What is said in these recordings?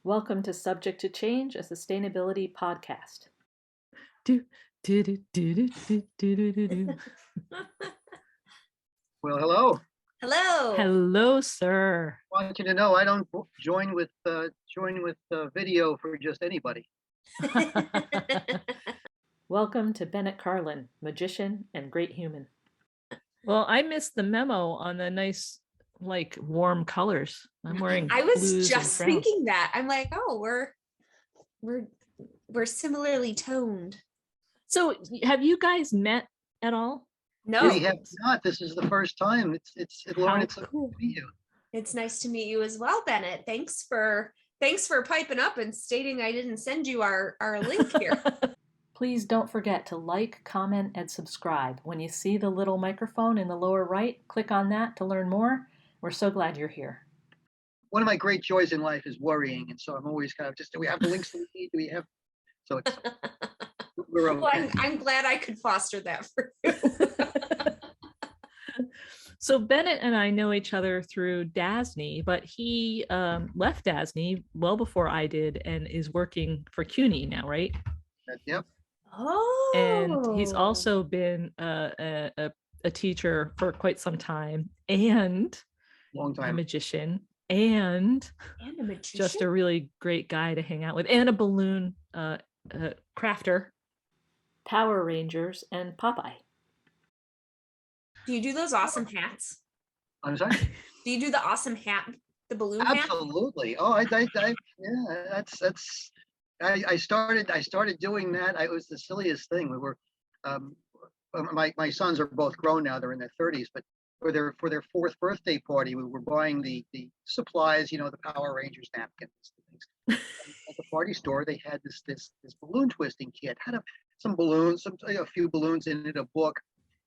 Welcome to Subject to Change, a sustainability podcast. Do, do, do, do, do, do, do, do, do. Well, hello. Hello. Hello, sir. I want you to know I don't join with video for just anybody. Welcome to Bennett Carlin, magician and great human. Well, I missed the memo on the nice, like, warm colors. I'm wearing. I was blues just and browns. thinking that. I'm like, oh, we're similarly toned. So, have you guys met at all? No, We have not. This is the first time. Lauren, it's cool. to meet you. it's nice to meet you as well, Bennett. Thanks for piping up and stating I didn't send you our link here. Please don't forget to like, comment, and subscribe. When you see the little microphone in the lower right, click on that to learn more. We're so glad you're here. One of my great joys in life is worrying, and so I'm always kind of just, do we have the links that we need? Do we have? So it's we're okay. Well, I'm glad I could foster that for you. So Bennett and I know each other through DASNY, but he left DASNY well before I did and is working for CUNY now, right? Yep. Oh, And he's also been a teacher for quite some time, and Long a time. magician, and and a magician. just a really great guy to hang out with, and a balloon crafter. Power Rangers and Popeye. Do you do those awesome hats? I'm sorry. Do you do the awesome hat, the balloon hat? Absolutely. Oh, yeah. I started doing that. It was the silliest thing. We were, my sons are both grown now. They're in their 30s, but for their fourth birthday party, we were buying the supplies, the Power Rangers napkins and things. At the party store, they had this balloon twisting kit. Had some balloons, a few balloons in it, a book,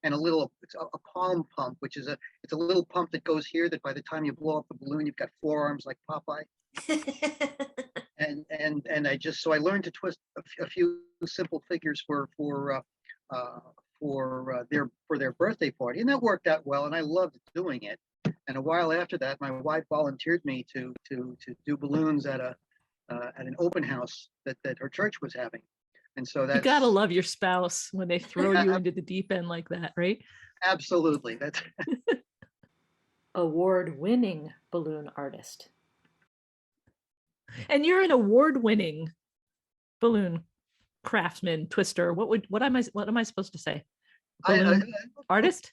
and it's a palm pump, which is it's a little pump that goes here. That by the time you blow up the balloon, you've got 4 arms like Popeye. And I learned to twist a few simple figures for their birthday party, and that worked out well, and I loved doing it. And a while after that, my wife volunteered me to do balloons at an open house that her church was having, and so You gotta love your spouse when they throw you into the deep end like that, right? absolutely that's Award-winning balloon artist. And you're an award-winning balloon craftsman, twister. What am I supposed to say? Balloon artist?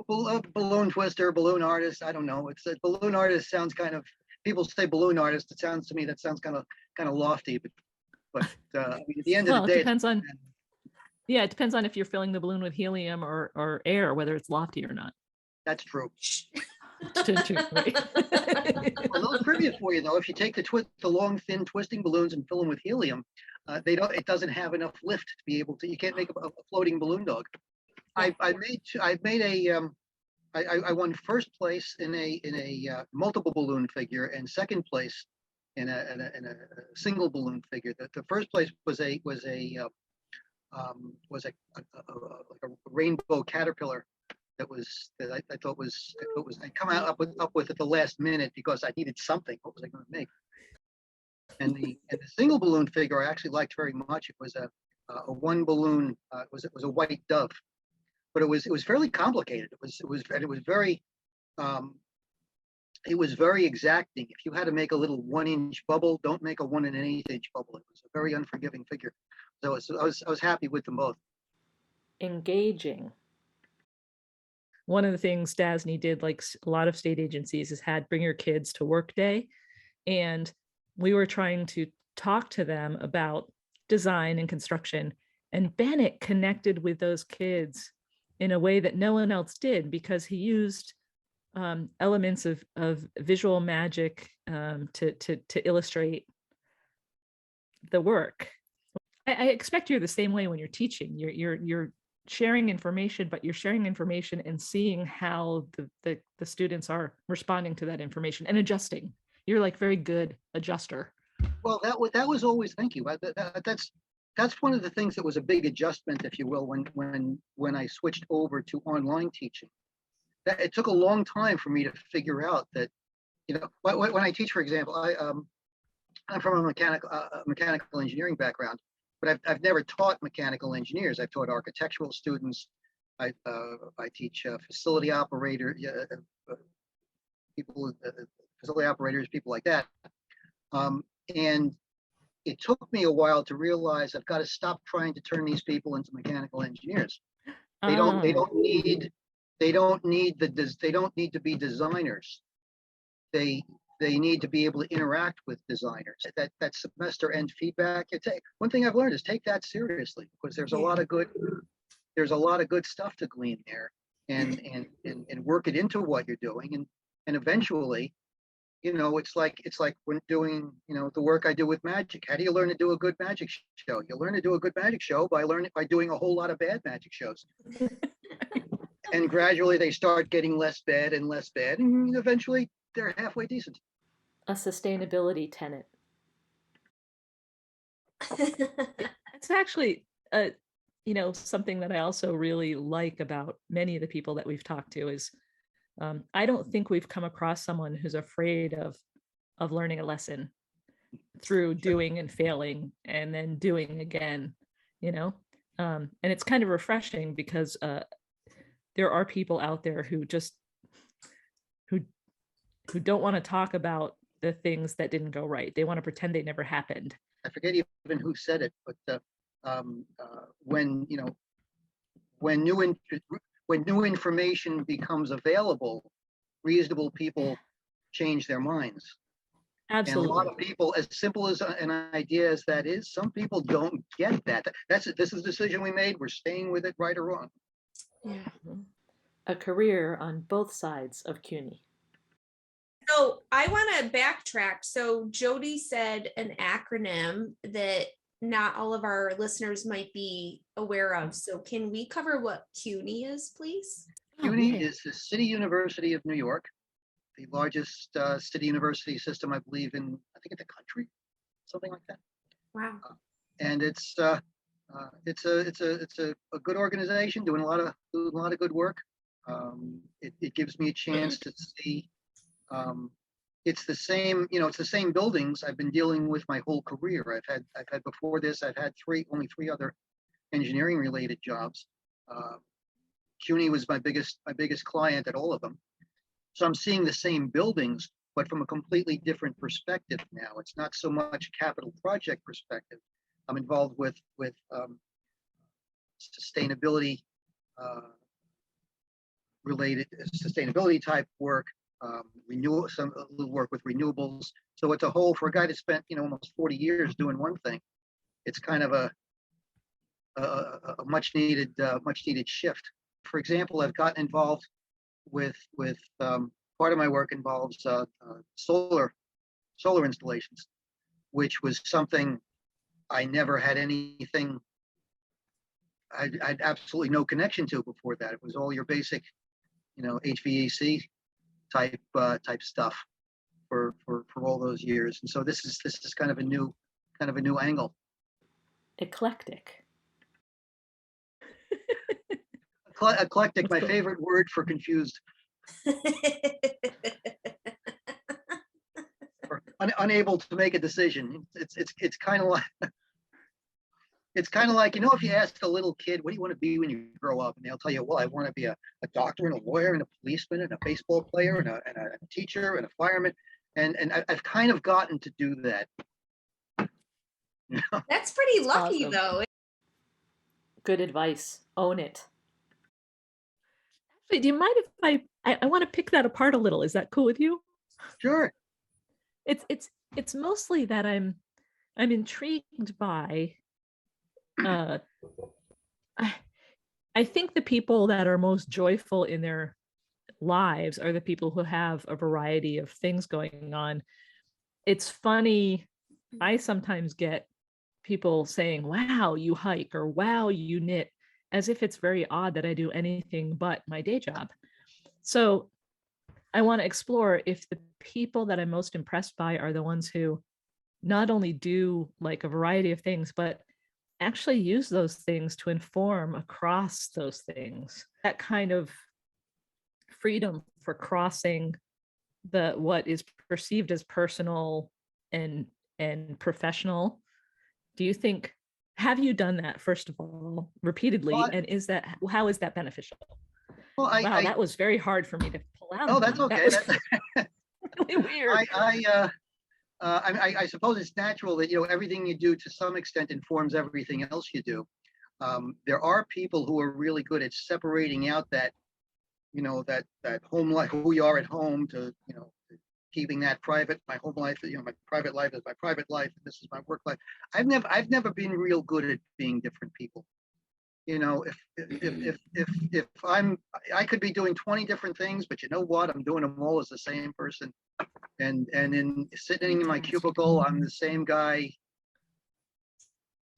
balloon twister, balloon artist. I don't know. It's a balloon artist sounds kind of. People say balloon artist. It sounds to me that sounds kind of lofty, but I mean, at the end of the day, it depends on. Yeah, it depends on if you're filling the balloon with helium or air, whether it's lofty or not. that's true. Right? A little trivia for you though: if you take the long, thin twisting balloons and fill them with helium, it doesn't have enough lift to be able to. You can't make a floating balloon dog. I won first place in a multiple balloon figure and second place in a single balloon figure. The first place was a rainbow caterpillar that I thought was I come up with at the last minute because I needed something. What was I going to make? And the single balloon figure I actually liked very much. It was a one balloon. It was a white dove, but it was fairly complicated. It was very exacting. If you had to make a little 1-inch bubble, don't make a 1 1/8 inch bubble. It was a very unforgiving figure. So I was happy with them both. Engaging. One of the things DASNY did, like a lot of state agencies, is had Bring Your Kids to Work Day. And we were trying to talk to them about design and construction. And Bennett connected with those kids in a way that no one else did, because he used elements of visual magic to illustrate the work. I expect you're the same way when you're teaching. You're sharing information, but you're sharing information and seeing how the students are responding to that information and adjusting. You're like very good adjuster. Well, that was always, thank you. That's one of the things that was a big adjustment, if you will, when I switched over to online teaching. It took a long time for me to figure out that, when I teach, for example, I'm from a mechanical engineering background, but I've never taught mechanical engineers. I've taught architectural students. I teach facility operator, people, facility operators, people like that. And it took me a while to realize I've got to stop trying to turn these people into mechanical engineers. They don't need to be designers. They need to be able to interact with designers. That semester end feedback. One thing I've learned is take that seriously, because there's a lot of good stuff to glean there, and work it into what you're doing, and eventually, it's like when doing, the work I do with magic. How do you learn to do a good magic show? You learn to do a good magic show by doing a whole lot of bad magic shows. And gradually they start getting less bad, and eventually they're halfway decent. A sustainability tenet. It's actually something that I also really like about many of the people that we've talked to is I don't think we've come across someone who's afraid of learning a lesson through doing and failing and then doing again, and it's kind of refreshing because there are people out there who don't want to talk about the things that didn't go right. They want to pretend they never happened. I forget even who said it, but when new information becomes available, reasonable people change their minds. Absolutely. And a lot of people, as simple as an idea as that is, some people don't get that. This is a decision we made. We're staying with it, right or wrong. Yeah. A career on both sides of CUNY. So I want to backtrack. So Jody said an acronym that not all of our listeners might be aware of. So can we cover what CUNY is, please? CUNY is the City University of New York, the largest city university system, I believe, in the country, something like that. Wow. And it's a good organization doing a lot of good work. It gives me a chance to see. It's the same buildings I've been dealing with my whole career. I've had before this, I've had only three other engineering related jobs. CUNY was my biggest client at all of them. So I'm seeing the same buildings, but from a completely different perspective now. It's not so much capital project perspective. I'm involved with sustainability related sustainability type work, some work with renewables. So it's a whole, for a guy that spent almost 40 years doing one thing, it's kind of a much needed shift. For example, I've gotten involved with part of my work involves solar installations, which was something I never had anything. I'd absolutely no connection to before that. It was all your basic, HVAC type stuff for all those years. And so this is kind of a new angle. Eclectic, my favorite word for confused. Or unable to make a decision. It's kind of like if you ask a little kid, what do you want to be when you grow up? And they'll tell you, well, I want to be a doctor and a lawyer and a policeman and a baseball player and a teacher and a fireman. And I've kind of gotten to do that. That's pretty lucky, awesome. Though. Good advice. Own it. Actually, do you mind if I want to pick that apart a little? Is that cool with you? Sure. It's mostly that I'm intrigued by I think the people that are most joyful in their lives are the people who have a variety of things going on. It's funny, I sometimes get people saying, wow, you hike, or wow, you knit, as if it's very odd that I do anything but my day job. So I want to explore if the people that I'm most impressed by are the ones who not only do like a variety of things, but actually use those things to inform across those things. That kind of freedom for crossing what is perceived as personal and and professional. Do you think, have you done that, first of all, repeatedly? Well, And how is that beneficial? well, Wow, that was very hard for me to pull out. oh, that's okay. That was really weird. I suppose it's natural that, everything you do to some extent informs everything else you do. There are people who are really good at separating out that, that home life, who you are at home, to, keeping that private. My home life, my private life is my private life, and this is my work life. I've never been real good at being different people. If I could be doing 20 different things, but you know what? I'm doing them all as the same person. And in sitting in my cubicle, I'm the same guy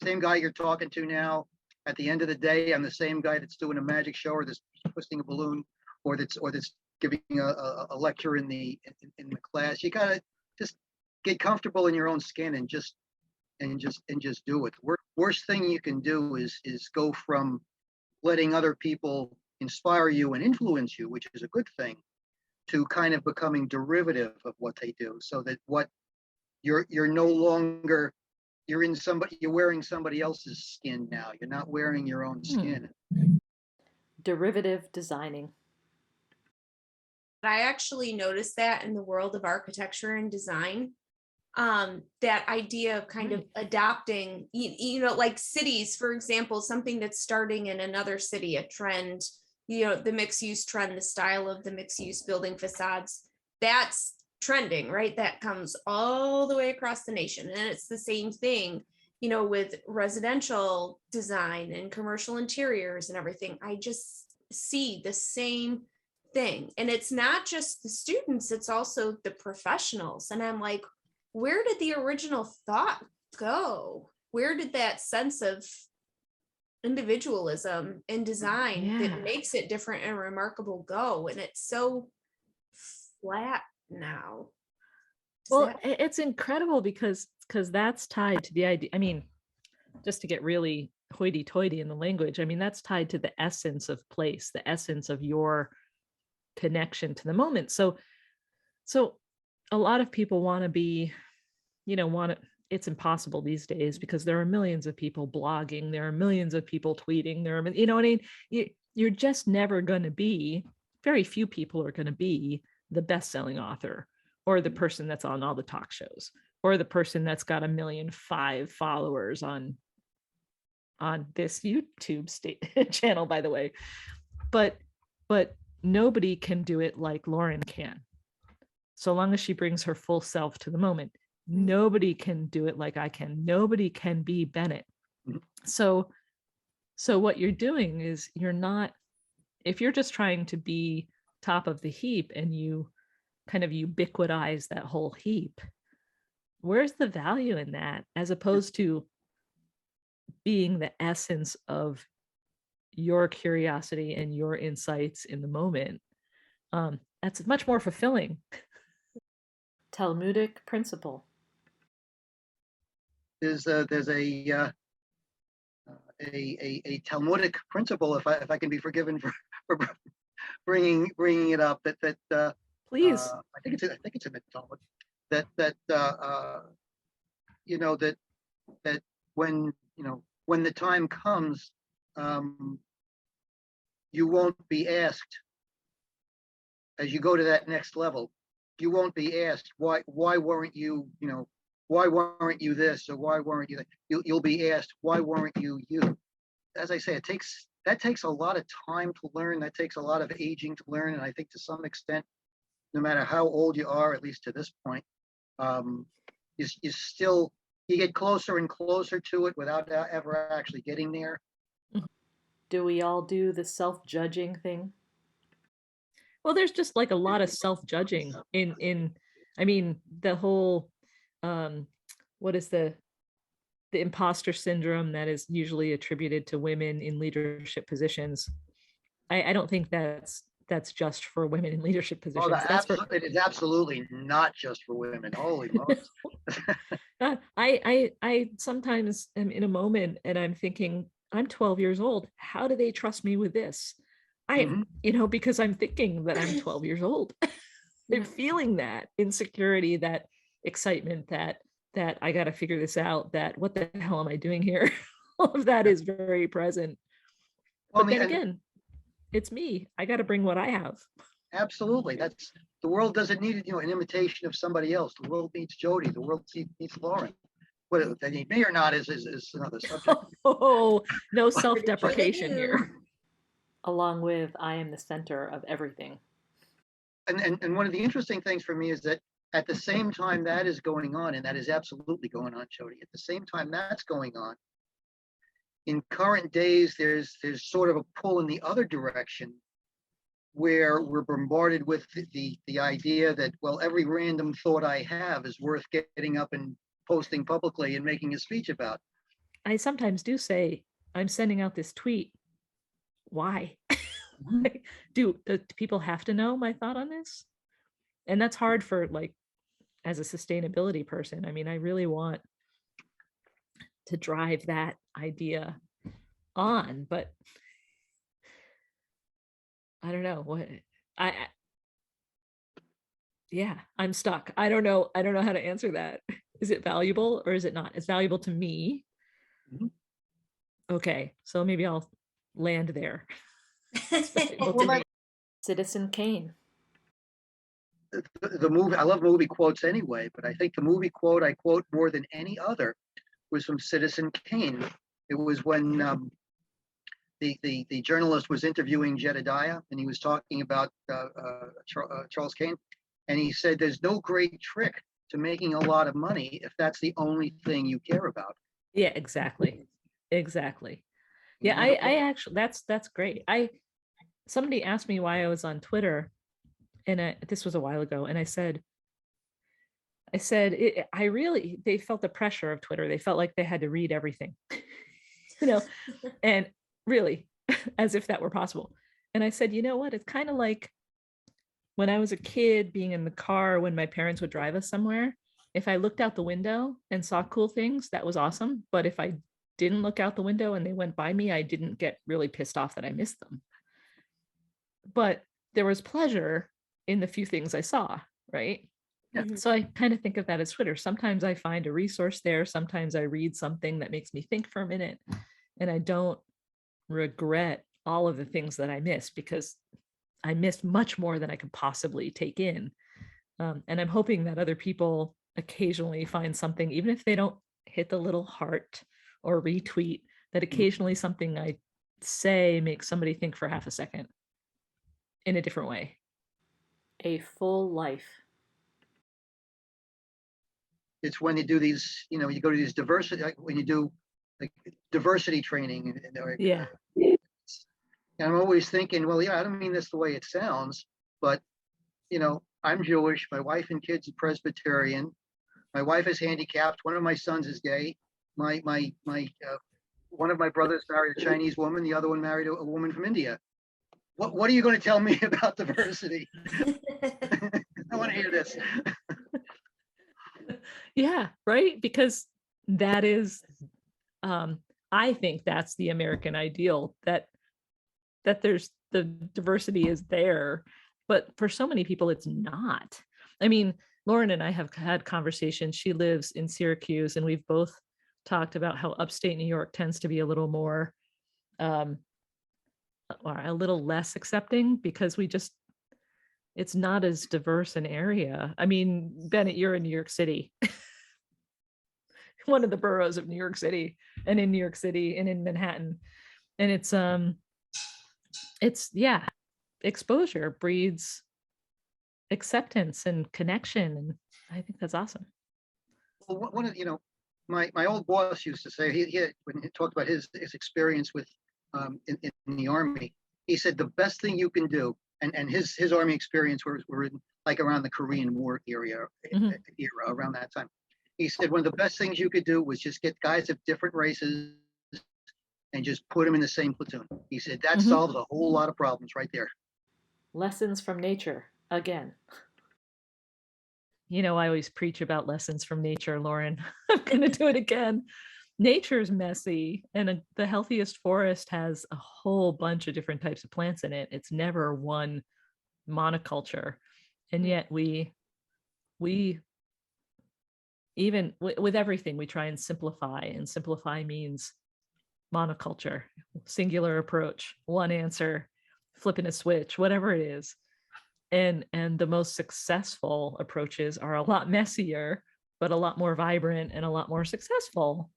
you're talking to now. At the end of the day, I'm the same guy that's doing a magic show, or that's twisting a balloon, or that's giving a lecture in the class. You gotta just get comfortable in your own skin and just do it. Worst thing you can do is go from letting other people inspire you and influence you, which is a good thing, to kind of becoming derivative of what they do, so that what you're no longer, you're wearing somebody else's skin now. You're not wearing your own skin. Derivative designing. I actually noticed that in the world of architecture and design, that idea of kind of adopting, like cities, for example, something that's starting in another city, a trend, the mixed use trend, the style of the mixed use building facades, that's trending, right? That comes all the way across the nation. And it's the same thing, with residential design and commercial interiors and everything. I just see the same thing. And it's not just the students, it's also the professionals. And I'm like, where did the original thought go? Where did that sense of individualism in design that makes it different and remarkable go? And it's so flat now. It's incredible because that's tied to the idea. I mean, just to get really hoity-toity in the language, I mean, that's tied to the essence of place, the essence of your connection to the moment. So a lot of people want to be, it's impossible these days because there are millions of people blogging, there are millions of people tweeting, you're just never going to be, very few people are going to be the best-selling author, or the person that's on all the talk shows, or the person that's got 1.5 million followers on this YouTube channel, by the way. But nobody can do it like Lauren can. So long as she brings her full self to the moment, nobody can do it like I can. Nobody can be Bennett. So what you're doing is, you're not, if you're just trying to be top of the heap and you kind of ubiquitize that whole heap, where's the value in that, as opposed to being the essence of your curiosity and your insights in the moment? That's much more fulfilling. Talmudic Principle. There's a Talmudic principle, if I can be forgiven for bringing it up, that Please. I think it's in the Talmud, that when the time comes, you won't be asked, as you go to that next level, you won't be asked why weren't you this, or why weren't you that. You'll be asked, why weren't you? As I say, that takes a lot of time to learn. That takes a lot of aging to learn. And I think to some extent, no matter how old you are, at least to this point, you get closer and closer to it without ever actually getting there. Do we all do the self-judging thing? Well, there's just like a lot of self-judging in I mean, the whole what is the imposter syndrome that is usually attributed to women in leadership positions. I don't think that's just for women in leadership positions. It is absolutely not just for women. Holy smokes. I sometimes am in a moment and I'm thinking, I'm 12 years old. How do they trust me with this? Because I'm thinking that I'm 12 years old. I'm feeling that insecurity, that excitement, that that I got to figure this out, that what the hell am I doing here? All of that is very present. Well, But then again, it's me. I got to bring what I have. absolutely. That's the world doesn't need, an imitation of somebody else. The world needs Jody. The world needs Lauren. Whether they need me or not is another subject. Oh, no self-deprecation here. Along with I am the center of everything. And one of the interesting things for me is that at the same time that is going on, and that is absolutely going on, Jody, at the same time that's going on, in current days, there's sort of a pull in the other direction where we're bombarded with the idea that, well, every random thought I have is worth getting up and posting publicly and making a speech about. I sometimes do say, I'm sending out this tweet. Why? Do people have to know my thought on this? And that's hard for, like, as a sustainability person. I mean, I really want to drive that idea on, but I don't know what I'm stuck. I don't know how to answer that. Is it valuable or is it not? It's valuable to me. Mhm. Okay, so maybe I'll land there. Citizen Kane. The movie, I love movie quotes anyway, but I think the movie quote I quote more than any other was from Citizen Kane. It was when the journalist was interviewing Jedediah, and he was talking about Charles Kane, and he said, "There's no great trick to making a lot of money if that's the only thing you care about." Yeah, exactly. Yeah, I actually, that's great. Somebody asked me why I was on Twitter, and this was a while ago, and I said they felt the pressure of Twitter. They felt like they had to read everything, and really, as if that were possible. And I said, you know what? It's kind of like when I was a kid being in the car when my parents would drive us somewhere. If I looked out the window and saw cool things, that was awesome. But if I didn't look out the window and they went by me, I didn't get really pissed off that I missed them. But there was pleasure in the few things I saw, right? Yeah. So I kind of think of that as Twitter. Sometimes I find a resource there. Sometimes I read something that makes me think for a minute, and I don't regret all of the things that I missed, because I missed much more than I could possibly take in. And I'm hoping that other people occasionally find something, even if they don't hit the little heart or retweet, that occasionally something I say makes somebody think for half a second in a different way. A full life. It's when you do these, you go to these diversity, like when you do like diversity training, Yeah. And I'm always thinking, well, yeah, I don't mean this the way it sounds, but I'm Jewish. My wife and kids are Presbyterian. My wife is handicapped. One of my sons is gay. My one of my brothers married a Chinese woman. The other one married a woman from India. What are you going to tell me about diversity? I want to hear this. Yeah, right. Because that is, I think that's the American ideal, that there's the diversity is there, but for so many people it's not. I mean, Lauren and I have had conversations. She lives in Syracuse, and we've both talked about how upstate New York tends to be a little more, or a little less accepting, because it's not as diverse an area. I mean, Bennett, you're in New York City, one of the boroughs of New York City, and in New York City and in Manhattan. And it's exposure breeds acceptance and connection. And I think that's awesome. Well, one of my old boss used to say, when he talked about his experience with in the Army, he said the best thing you can do, and his Army experience were in, like, around the Korean War era, around that time. He said one of the best things you could do was just get guys of different races and just put them in the same platoon. He said that solves a whole lot of problems right there. Lessons from nature again. I always preach about lessons from nature, Lauren. I'm going to do it again. Nature's messy, and the healthiest forest has a whole bunch of different types of plants in it. It's never one monoculture. And yet we even with everything, we try and simplify, and simplify means monoculture, singular approach, one answer, flipping a switch, whatever it is. And the most successful approaches are a lot messier, but a lot more vibrant and a lot more successful.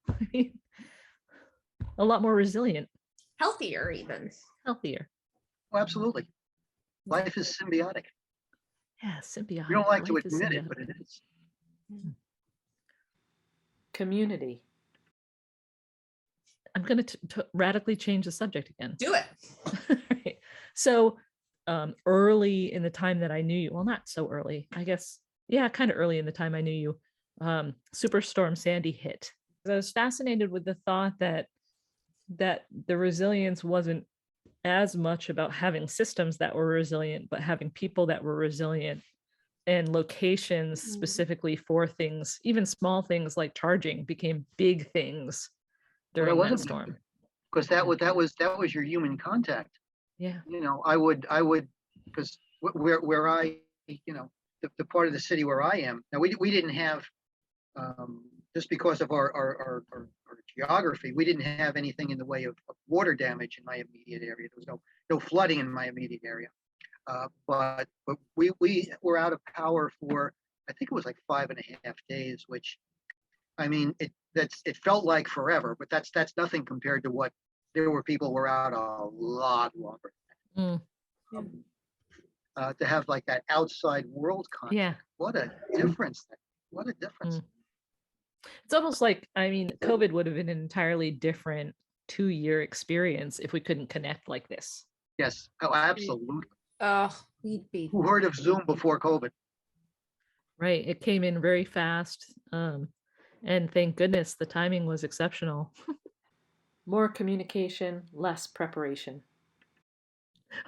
A lot more resilient, Healthier even. healthier. Oh, absolutely. Life is symbiotic. Yeah, symbiotic. We don't like to Life is admit it, symbiotic. but it is. Community. I'm going to radically change the subject again. Do it. Right. So early in the time that I knew you, well, not so early, I guess, yeah, kind of early in the time I knew you, Superstorm Sandy hit. I was fascinated with the thought that the resilience wasn't as much about having systems that were resilient, but having people that were resilient, and locations specifically for things, even small things like charging became big things during that storm. Because that was your human contact. Yeah. You know, I would because where I, you know, the part of the city where I am now, we didn't have just because of our geography, we didn't have anything in the way of water damage in my immediate area. There was no flooding in my immediate area. But we were out of power for, I think it was like 5.5 days, which, I mean, it felt like forever, but that's nothing compared to what there were people who were out a lot longer. To have like that outside world contact. Yeah. What a difference. What a difference. It's almost like, I mean, COVID would have been an entirely different 2-year experience if we couldn't connect like this. Yes. Oh, absolutely. Oh, we'd be. Who heard of Zoom before COVID? Right. It came in very fast. And thank goodness the timing was exceptional. More communication, less preparation.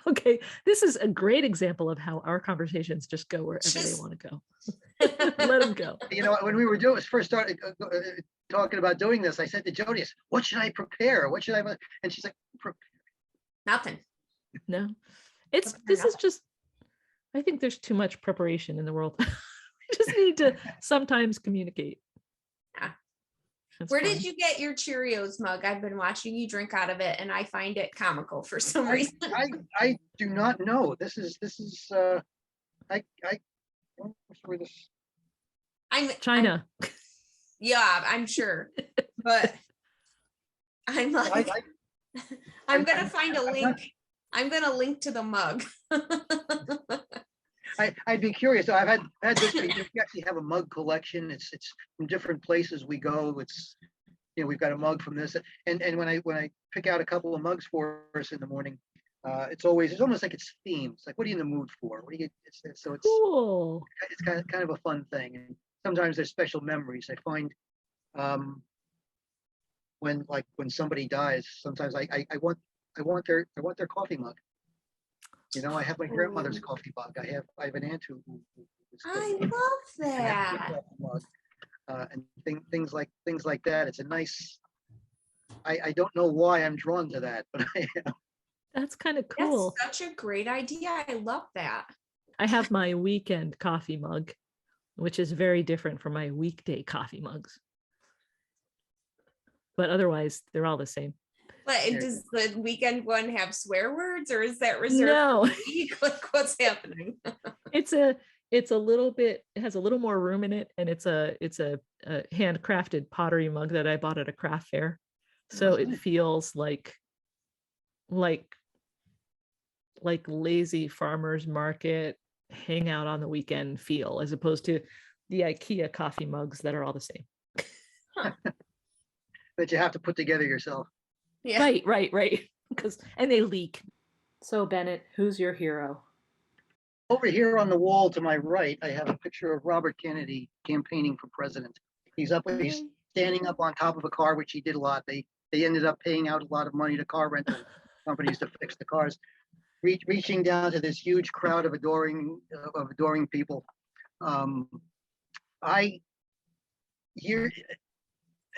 Okay, this is a great example of how our conversations just go wherever they want to go. Let them go. You know, when we were first started talking about doing this, I said to Jody, "What should I prepare? What should I?" And she's like, Nothing. No, this is just. I think there's too much preparation in the world. We just need to sometimes communicate. Yeah. That's Where fine. did you get your Cheerios mug? I've been watching you drink out of it, and I find it comical for some reason. I do not know. This is I where this. China. Yeah, I'm sure, but I'm like, I'm gonna find a link. I'm gonna link to the mug. I'd be curious. I've had this. We actually have a mug collection. It's from different places we go. It's, you know, we've got a mug from this, and when I pick out a couple of mugs for us in the morning, it's almost like it's themed. It's like, what are you in the mood for? What do you? It's Cool. It's kind of a fun thing, and sometimes there's special memories. I find when somebody dies, sometimes I want their coffee mug. You know, I have my grandmother's coffee mug. I have an aunt who I love that. And things like that. It's a nice. I don't know why I'm drawn to that, but I am. That's kind of cool. That's such a great idea. I love that. I have my weekend coffee mug, which is very different from my weekday coffee mugs. But otherwise, they're all the same. But does the weekend one have swear words, or is that reserved? No. For the week? Like, what's happening? It's a little bit. It has a little more room in it, and it's a handcrafted pottery mug that I bought at a craft fair. So it feels like lazy farmers market hangout on the weekend feel, as opposed to the IKEA coffee mugs that are all the same. That you have to put together yourself. Yeah. Right. And they leak. So Bennett, who's your hero? Over here on the wall to my right, I have a picture of Robert Kennedy campaigning for president. He's standing up on top of a car, which he did a lot. They ended up paying out a lot of money to car rental companies to fix the cars, reaching down to this huge crowd of adoring people.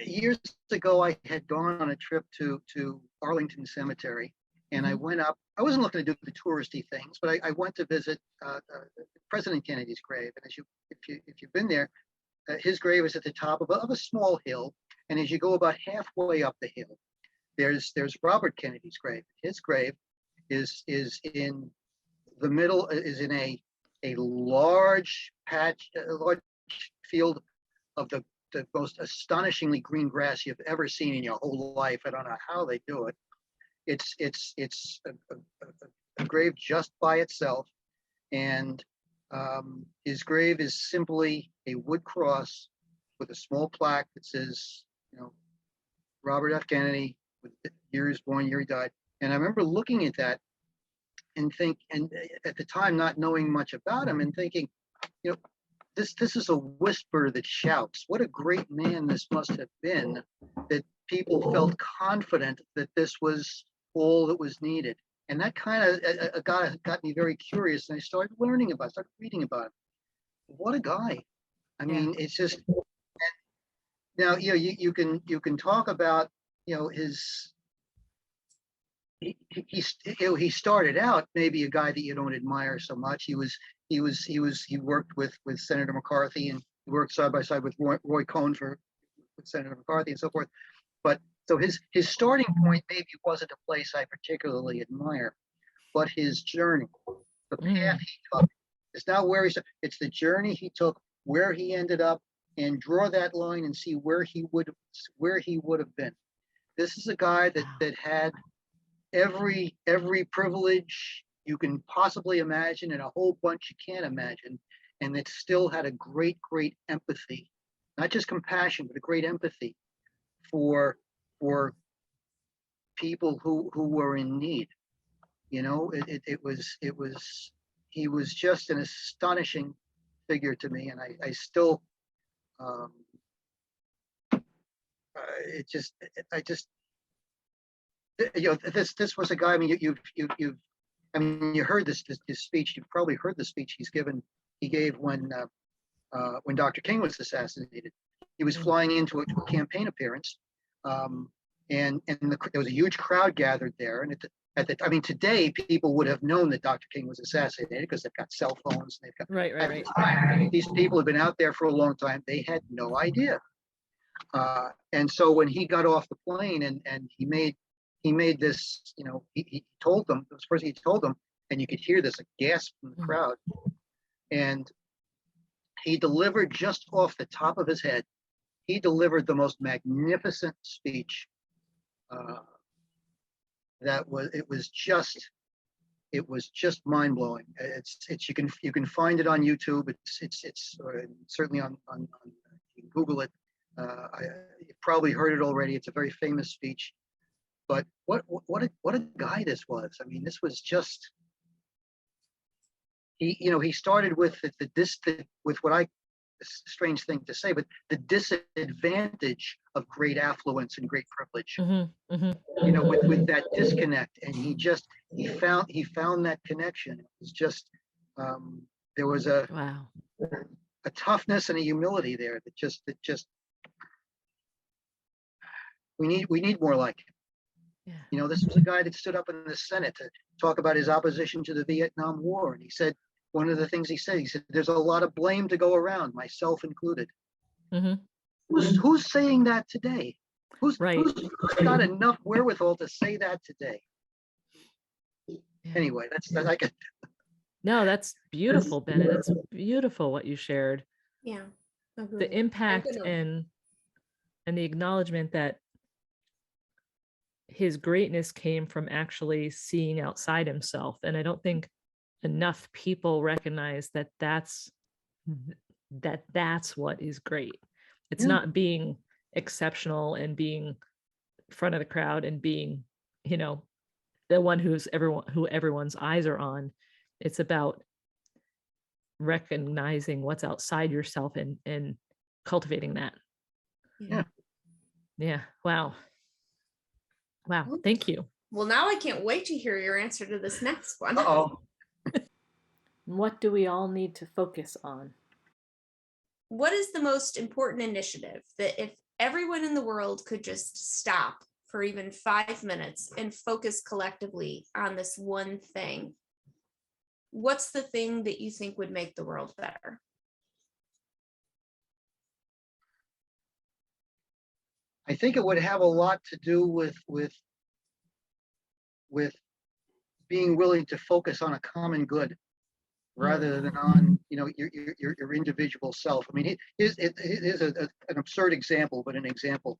Years ago, I had gone on a trip to Arlington Cemetery, and I went up. I wasn't looking to do the touristy things, but I went to visit President Kennedy's grave. And if you've been there, his grave is at the top of a small hill, and as you go about halfway up the hill, there's Robert Kennedy's grave. His grave is in the middle, is in a large patch, a large field of the most astonishingly green grass you've ever seen in your whole life. I don't know how they do it. It's a grave just by itself, and his grave is simply a wood cross with a small plaque that says, Robert F. Kennedy, with year he was born, year he died. And I remember looking at that and at the time not knowing much about him and thinking, this is a whisper that shouts. What a great man this must have been, that people felt confident that this was all that was needed. And that kind of got me very curious, and I started started reading about him. What a guy! I mean, it's just, now you can talk about his. He started out maybe a guy that you don't admire so much. He worked with Senator McCarthy, and he worked side by side with Roy Cohn with Senator McCarthy and so forth. But so his starting point maybe wasn't a place I particularly admire, but his journey, the path he took, is not where he started. It's the journey he took, where he ended up, and draw that line and see where he would have been. This is a guy that had every privilege you can possibly imagine and a whole bunch you can't imagine, and that still had a great empathy, not just compassion, but a great empathy for people who were in need. He was just an astonishing figure to me, and I still this was a guy. I mean, you heard this speech. You've probably heard the speech he gave when Dr. King was assassinated. He was flying into a campaign appearance, and there was a huge crowd gathered there. And today people would have known that Dr. King was assassinated because they've got cell phones. And they've got right. These people have been out there for a long time. They had no idea. And so when he got off the plane and he made this, he told them, it was the first he told them, and you could hear this gasp from the crowd. And he delivered just off the top of his head, he delivered the most magnificent speech. It was just mind blowing. You can find it on YouTube. It's certainly on you can Google it. You've probably heard it already. It's a very famous speech. But what a guy this was. I mean, this was just, he started with with what a strange thing to say, but the disadvantage of great affluence and great privilege. With that disconnect, and he found that connection. It was just there was a toughness and a humility there that just we need more like him. Yeah. This was a guy that stood up in the Senate to talk about his opposition to the Vietnam War. And he said, one of the things he said, there's a lot of blame to go around, myself included. Who's saying that today? Who's got enough wherewithal to say that today? Anyway, that's beautiful, Bennett. It's beautiful what you shared. Yeah. The impact and the acknowledgement that his greatness came from actually seeing outside himself. And I don't think enough people recognize that that's what is great. It's not being exceptional and being front of the crowd and being, the one who everyone's eyes are on. It's about recognizing what's outside yourself and cultivating that. Yeah. Wow. Thank you. Well, now I can't wait to hear your answer to this next one. What do we all need to focus on? What is the most important initiative that if everyone in the world could just stop for even 5 minutes and focus collectively on this one thing, what's the thing that you think would make the world better? I think it would have a lot to do with being willing to focus on a common good rather than on your individual self. I mean, here's an absurd example, but an example.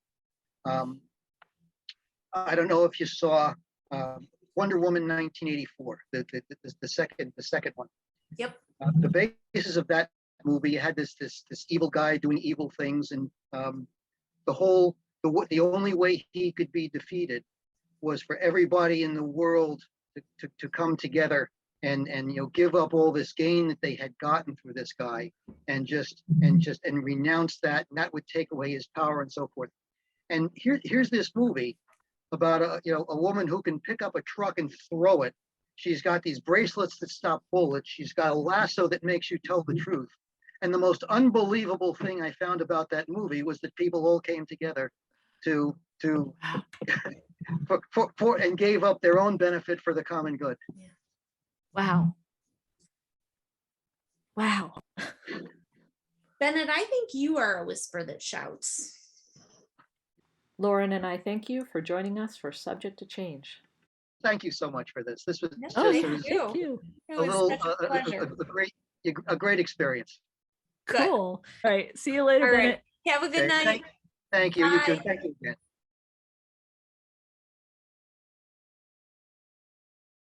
I don't know if you saw Wonder Woman 1984, the second one. Yep. The basis of that movie, you had this evil guy doing evil things, and the only way he could be defeated was for everybody in the world to come together and give up all this gain that they had gotten through this guy and renounce that, and that would take away his power and so forth. And here's this movie about a woman who can pick up a truck and throw it. She's got these bracelets that stop bullets. She's got a lasso that makes you tell the truth. And the most unbelievable thing I found about that movie was that people all came together to for and gave up their own benefit for the common good. Wow. Wow. Bennett, I think you are a whisper that shouts. Lauren and I thank you for joining us for Subject to Change. Thank you so much for this. This was Thank Thank you. It was such a pleasure. a great experience. Good. Cool. All right. See you later, All right. Bennett. Have a good night. Thank you. You too. Bye. Thank you again.